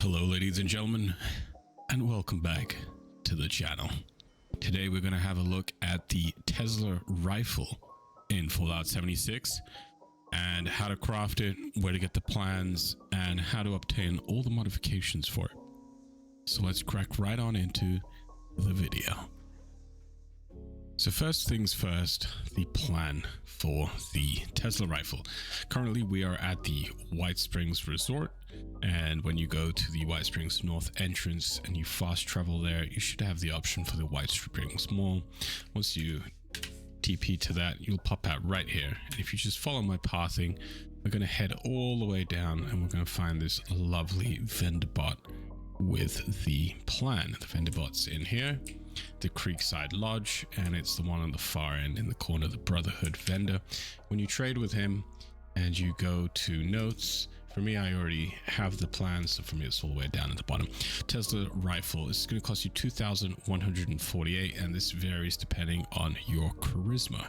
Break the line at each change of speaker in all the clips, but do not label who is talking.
Hello ladies and gentlemen, and welcome back to the channel. Today we're going to have a look at the Tesa rifle in Fallout 76 and how to craft it, where to get the plans, and how to obtain all the modifications for it. So let's crack right on into the video. So first things first, the plan for the Tesa rifle. Currently we are at the White Springs Resort, and when you go to the White Springs North entrance and you fast travel there, you should have the option for the White Springs Mall. Once you TP to that, you'll pop out right here, and if you just follow my pathing, we're going to head all the way down and we're going to find this lovely vendor bot with the plan. The vendor bot's in here, the Creekside Lodge, and it's the one on the far end in the corner, the Brotherhood vendor. When you trade with him and you go to notes, for me I already have the plan, so for me it's all the way down at the bottom. Tesa rifle is going to cost you 2,148, and this varies depending on your charisma.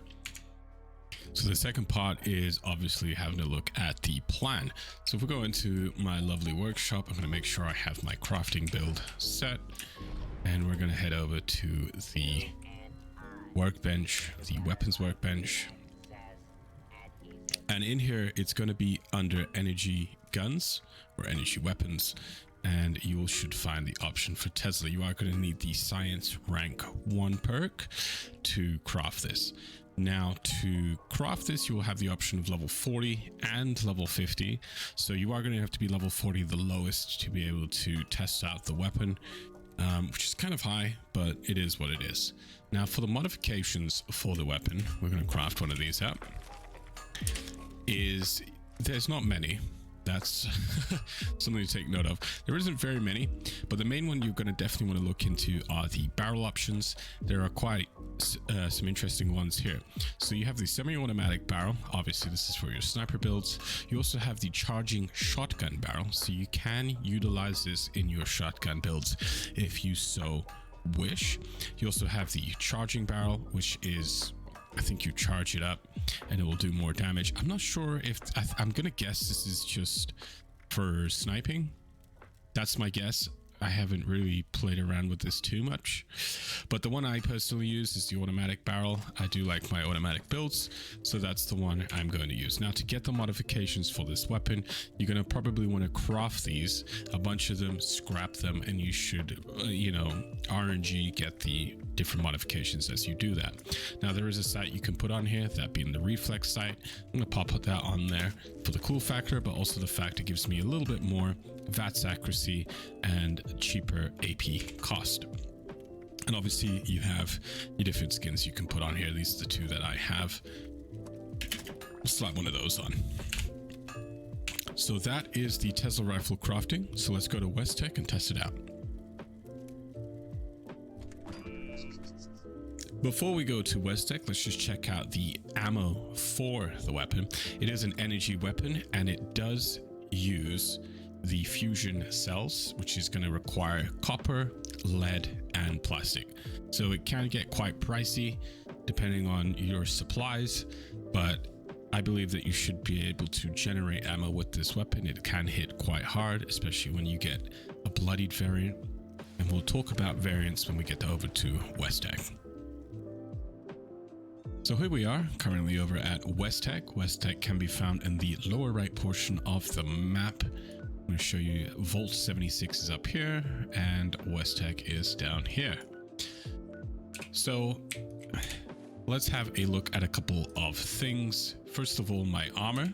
So the second part is obviously having a look at the plan. So if we go into my lovely workshop, I'm going to make sure I have my crafting build set, and we're going to head over to the workbench, the weapons workbench. And in here, it's going to be under energy guns or energy weapons, and you should find the option for Tesa. You are going to need the science rank 1 perk to craft this. Now, to craft this, you will have the option of level 40 and level 50. So you are going to have to be level 40, the lowest, to be able to test out the weapon, which is kind of high, but it is what it is. Now, for the modifications for the weapon, we're going to craft one of these up. There's not many. That's something to take note of. There isn't very many, but the main one you're going to definitely want to look into are the barrel options. There are quite some interesting ones here. So you have the semi-automatic barrel. Obviously this is for your sniper builds. You also have the charging shotgun barrel, so you can utilize this in your shotgun builds if you so wish. You also have the charging barrel, which is, I think you charge it up and it will do more damage. I'm not sure if I'm gonna guess this is just for sniping. That's my guess. I haven't really played around with this too much, but the one I personally use is the automatic barrel. I do like my automatic builds, so that's the one I'm going to use. Now, to get the modifications for this weapon, you're going to probably want to craft these, a bunch of them, scrap them, and you should, RNG get the different modifications as you do that. Now, there is a site you can put on here, that being the reflex site. I'm going to pop that on there for the cool factor, but also the fact it gives me a little bit more VATS accuracy and cheaper AP cost. And obviously you have your different skins you can put on here. These are the two that I have. I'll slap one of those on. So that is the Tesa rifle crafting. So let's go to West Tech and test it out. Before we go to West Tech, let's just check out the ammo for the weapon. It is an energy weapon, and it does use the fusion cells, which is going to require copper, lead, and plastic. So it can get quite pricey depending on your supplies, but I believe that you should be able to generate ammo with this weapon. It can hit quite hard, especially when you get a bloodied variant, and we'll talk about variants when we get over to West Tech. So here we are, currently over at West Tech. West Tech can be found in the lower right portion of the map. I'm going to show you Vault 76 is up here and West Tech is down here. So let's have a look at a couple of things. First of all, my armor.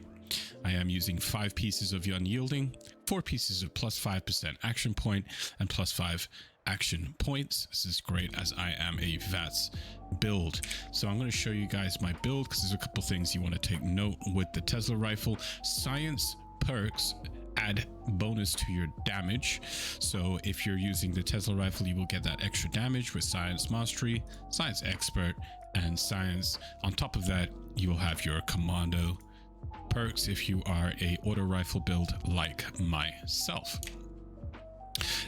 I am using 5 pieces of unyielding, 4 pieces of plus 5% action point, and plus 5 action points. This is great as I am a VATS build. So I'm going to show you guys my build because there's a couple things you want to take note with the Tesa rifle. Science perks add bonus to your damage. So if you're using the Tesa rifle, you will get that extra damage with Science Mastery, Science Expert, and Science. On top of that, you will have your Commando perks if you are a auto rifle build like myself.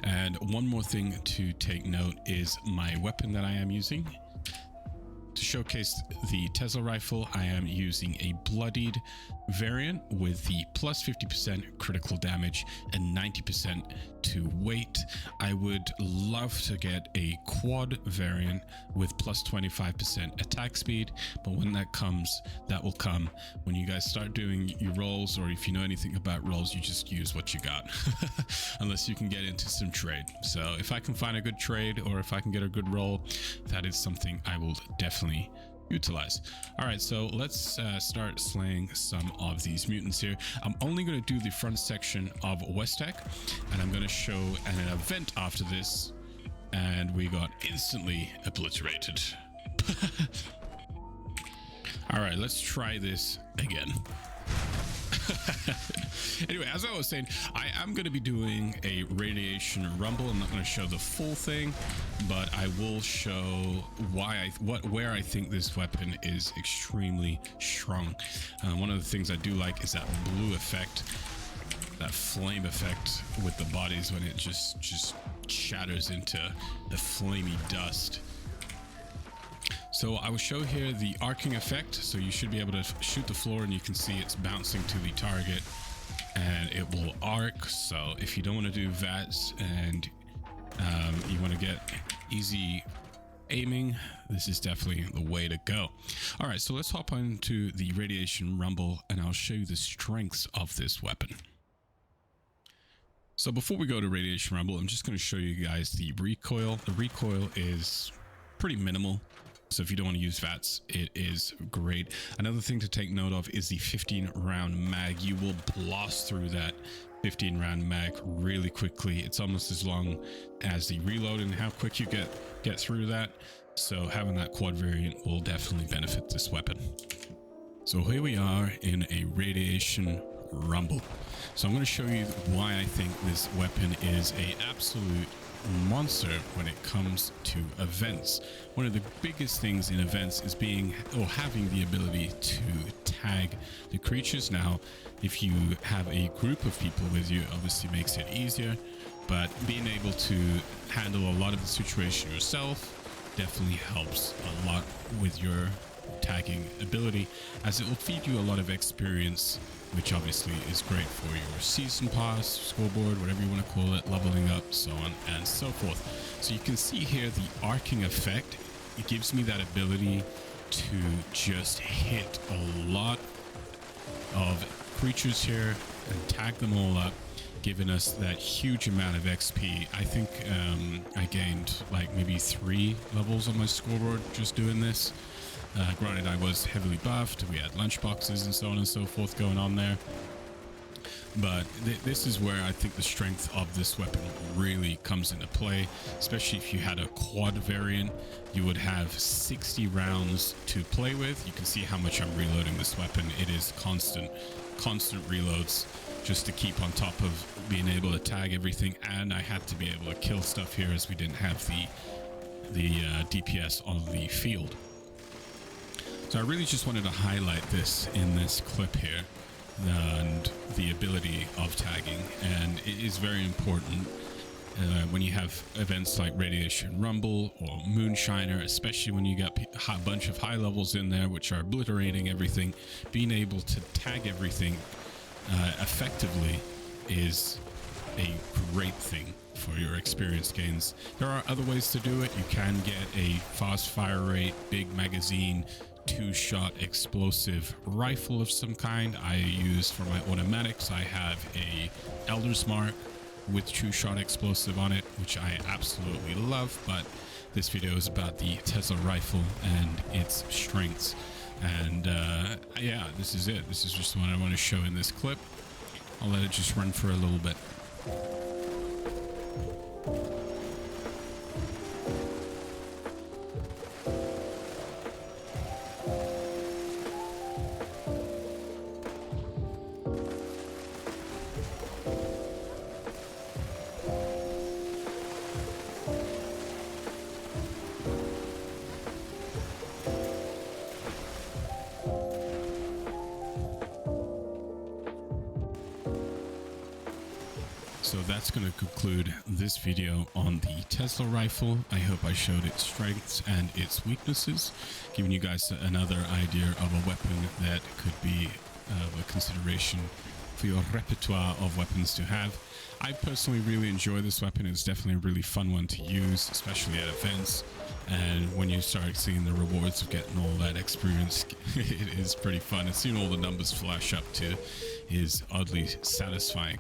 And one more thing to take note is my weapon that I am using. To showcase the Tesa rifle, I am using a bloodied variant with the plus 50% critical damage and 90% to weight. I would love to get a quad variant with plus 25% attack speed, but when that comes, that will come when you guys start doing your rolls, or if you know anything about rolls, you just use what you got unless you can get into some trade. So if I can find a good trade, or if I can get a good roll, that is something I will definitely utilize. All right, so let's start slaying some of these mutants here. I'm only going to do the front section of Westek, and I'm going to show an event after this, and we got instantly obliterated. All right, let's try this again. Anyway, as I was saying, I am going to be doing a radiation rumble. I'm not going to show the full thing, but I will show where I think this weapon is extremely strong. One of the things I do like is that blue effect, that flame effect with the bodies when it just shatters into the flamey dust. So I will show here the arcing effect. So you should be able to shoot the floor and you can see it's bouncing to the target and it will arc. So if you don't want to do VATS and you want to get easy aiming, this is definitely the way to go. All right, so let's hop into the radiation rumble and I'll show you the strengths of this weapon. So before we go to radiation rumble, I'm just going to show you guys the recoil. The recoil is pretty minimal. So if you don't want to use VATS, it is great. Another thing to take note of is the 15-round mag. You will blast through that 15-round mag really quickly. It's almost as long as the reload and how quick you get through that. So having that quad variant will definitely benefit this weapon. So here we are in a radiation rumble. So I'm going to show you why I think this weapon is an absolute monster when it comes to events. One of the biggest things in events is having the ability to tag the creatures. Now, if you have a group of people with you, obviously makes it easier, but being able to handle a lot of the situation yourself definitely helps a lot with your tagging ability, as it will feed you a lot of experience, which obviously is great for your season pass, scoreboard, whatever you want to call it, leveling up, so on and so forth. So you can see here the arcing effect. It gives me that ability to just hit a lot of creatures here and tag them all up, giving us that huge amount of XP. I think I gained like maybe 3 levels on my scoreboard just doing this. Granted, I was heavily buffed, we had lunchboxes and so on and so forth going on there. But this is where I think the strength of this weapon really comes into play, especially if you had a quad variant. You would have 60 rounds to play with. You can see how much I'm reloading this weapon. It is constant reloads just to keep on top of being able to tag everything. And I had to be able to kill stuff here as we didn't have the DPS on the field. So I really just wanted to highlight this in this clip here, and the ability of tagging, and it is very important when you have events like Radiation Rumble or Moonshiner, especially when you got a bunch of high levels in there which are obliterating everything. Being able to tag everything effectively is a great thing for your experience gains. There are other ways to do it. You can get a fast fire rate, big magazine, 2-shot explosive rifle of some kind. I use for my automatics, I have a Elder's Mark with 2-shot explosive on it, which I absolutely love. But this video is about the Tesa rifle and its strengths. And yeah, this is it. This is just what I want to show in this clip. I'll let it just run for a little bit. So that's going to conclude this video on the Tesa rifle. I hope I showed its strengths and its weaknesses, giving you guys another idea of a weapon that could be of a consideration for your repertoire of weapons to have. I personally really enjoy this weapon. It's definitely a really fun one to use, especially at events. And when you start seeing the rewards of getting all that experience, it is pretty fun. And seeing all the numbers flash up too is oddly satisfying.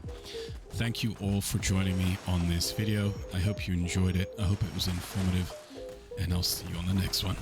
Thank you all for joining me on this video. I hope you enjoyed it. I hope it was informative, and I'll see you on the next one.